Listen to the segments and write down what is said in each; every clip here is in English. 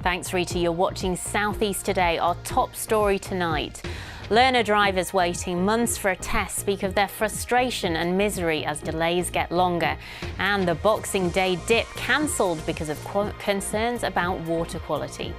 Thanks, Rita. You're watching South East Today. Our top story tonight. Learner drivers waiting months for a test speak of their frustration and misery as delays get longer. And the Boxing Day dip cancelled because of concerns about water quality.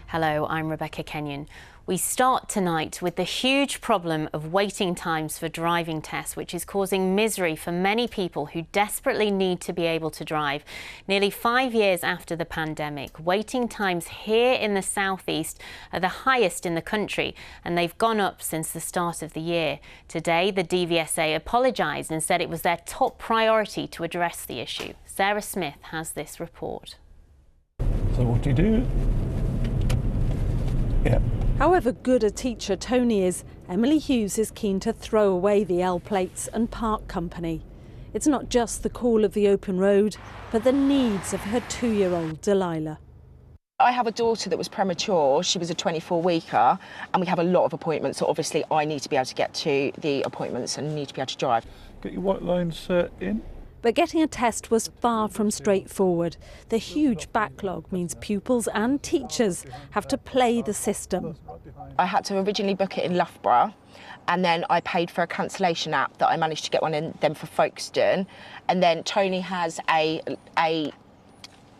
Hello, I'm Rebecca Kenyon. We start tonight with the huge problem of waiting times for driving tests, which is causing misery for many people who desperately need to be able to drive. Nearly 5 years after the pandemic, waiting times here in the southeast are the highest in the country, and they've gone up since the start of the year. Today, the DVSA apologised and said it was their top priority to address the issue. Sarah Smith has this report. So what do you do? Yeah. However good a teacher Tony is, Emily Hughes is keen to throw away the L plates and park company. It's not just the call of the open road, but the needs of her 2-year-old Delilah. I have a daughter that was premature. She was a 24-weeker, and we have a lot of appointments, so obviously I need to be able to get to the appointments and need to be able to drive. Get your white lines in. But getting a test was far from straightforward. The huge backlog means pupils and teachers have to play the system. I had to originally book it in Loughborough, and then I paid for a cancellation app that I managed to get one in then for Folkestone. And then Tony has a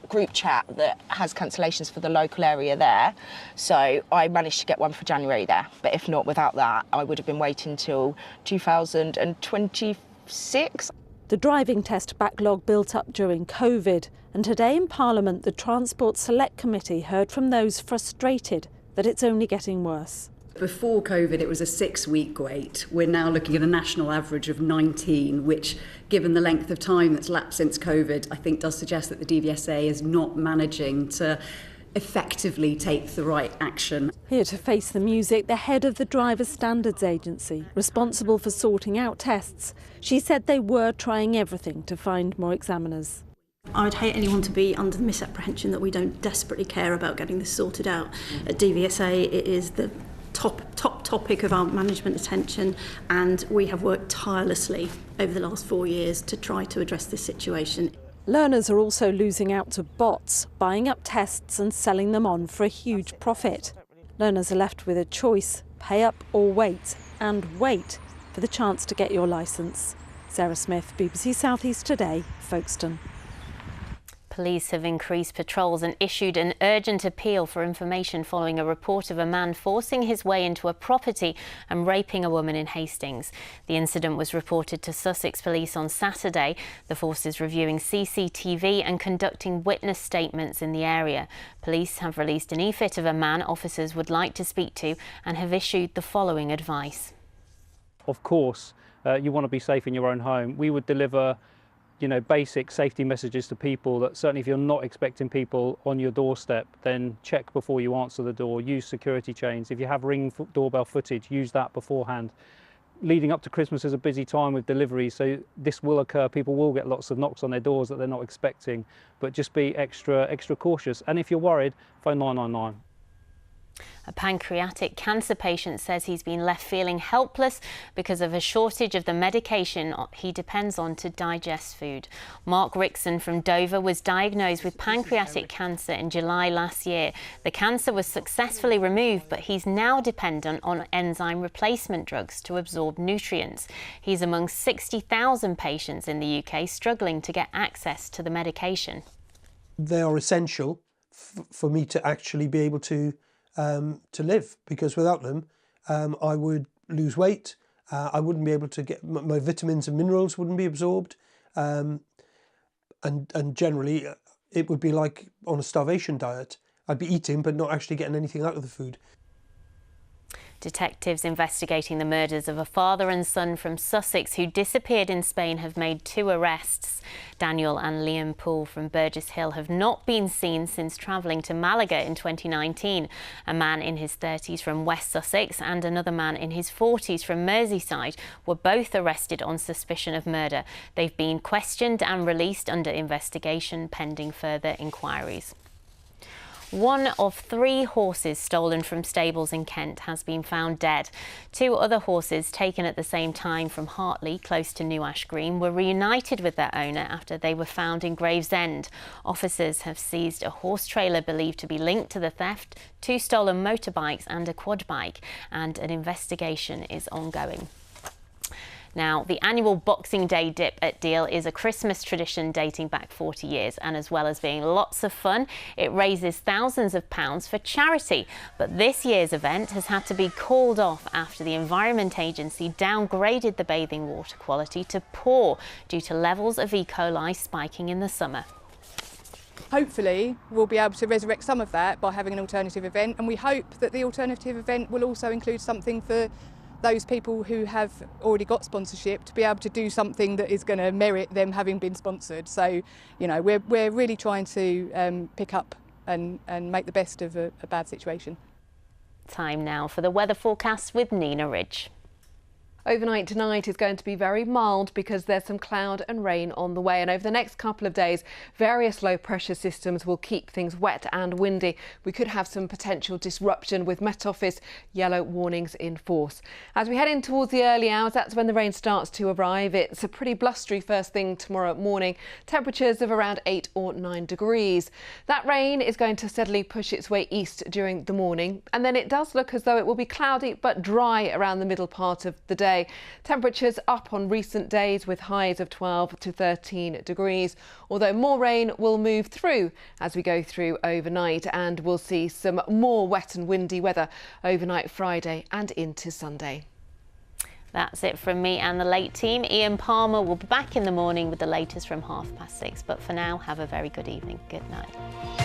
group chat that has cancellations for the local area there. So I managed to get one for January there. But if not, without that, I would have been waiting till 2026. The driving test backlog built up during COVID, and today in Parliament the Transport Select Committee heard from those frustrated that it's only getting worse. Before COVID it was a 6-week wait. We're now looking at a national average of 19, which, given the length of time that's lapsed since COVID, I think does suggest that the DVSA is not managing to effectively take the right action. Here to face the music, the head of the Drivers Standards Agency, responsible for sorting out tests. She said they were trying everything to find more examiners. I'd hate anyone to be under the misapprehension that we don't desperately care about getting this sorted out. At DVSA, it is the top topic of our management attention, and we have worked tirelessly over the last 4 years to try to address this situation. Learners are also losing out to bots, buying up tests and selling them on for a huge profit. Learners are left with a choice: pay up or wait, and wait for the chance to get your licence. Sarah Smith, BBC South East Today, Folkestone. Police have increased patrols and issued an urgent appeal for information following a report of a man forcing his way into a property and raping a woman in Hastings. The incident was reported to Sussex Police on Saturday. The force is reviewing CCTV and conducting witness statements in the area. Police have released an e-fit of a man officers would like to speak to and have issued the following advice. Of course, you want to be safe in your own home. We would deliver basic safety messages to people that certainly if you're not expecting people on your doorstep, then check before you answer the door, use security chains. If you have Ring doorbell footage, use that beforehand. Leading up to Christmas is a busy time with deliveries, so this will occur. People will get lots of knocks on their doors that they're not expecting, but just be extra cautious. And if you're worried, phone 999. A pancreatic cancer patient says he's been left feeling helpless because of a shortage of the medication he depends on to digest food. Mark Rickson from Dover was diagnosed with pancreatic cancer in July last year. The cancer was successfully removed, but he's now dependent on enzyme replacement drugs to absorb nutrients. He's among 60,000 patients in the UK struggling to get access to the medication. They are essential for me to actually be able to live, because without them I would lose weight, I wouldn't be able to get my vitamins and minerals wouldn't be absorbed, and generally it would be like on a starvation diet. I'd be eating but not actually getting anything out of the food. Detectives investigating the murders of a father and son from Sussex who disappeared in Spain have made 2 arrests. Daniel and Liam Poole from Burgess Hill have not been seen since travelling to Malaga in 2019. A man in his 30s from West Sussex and another man in his 40s from Merseyside were both arrested on suspicion of murder. They've been questioned and released under investigation pending further inquiries. One of 3 horses stolen from stables in Kent has been found dead. 2 other horses taken at the same time from Hartley, close to New Ash Green, were reunited with their owner after they were found in Gravesend. Officers have seized a horse trailer believed to be linked to the theft, 2 stolen motorbikes and a quad bike, and an investigation is ongoing. Now, the annual Boxing Day dip at Deal is a Christmas tradition dating back 40 years, and as well as being lots of fun, it raises thousands of pounds for charity. But this year's event has had to be called off after the Environment Agency downgraded the bathing water quality to poor due to levels of E. coli spiking in the summer. Hopefully we'll be able to resurrect some of that by having an alternative event, and we hope that the alternative event will also include something for those people who have already got sponsorship to be able to do something that is going to merit them having been sponsored. So, you know, we're really trying to pick up and make the best of a bad situation. Time now for the weather forecast with Nina Ridge. Overnight tonight is going to be very mild because there's some cloud and rain on the way, and over the next couple of days various low pressure systems will keep things wet and windy. We could have some potential disruption with Met Office yellow warnings in force. As we head in towards the early hours, that's when the rain starts to arrive. It's a pretty blustery first thing tomorrow morning, temperatures of around 8 or 9 degrees. That rain is going to steadily push its way east during the morning, and then it does look as though it will be cloudy but dry around the middle part of the day. Temperatures up on recent days with highs of 12 to 13 degrees, although more rain will move through as we go through overnight, and we'll see some more wet and windy weather overnight Friday and into Sunday. That's it from me and the late team. Ian Palmer will be back in the morning with the latest from 6:30. But for now, have a very good evening. Good night.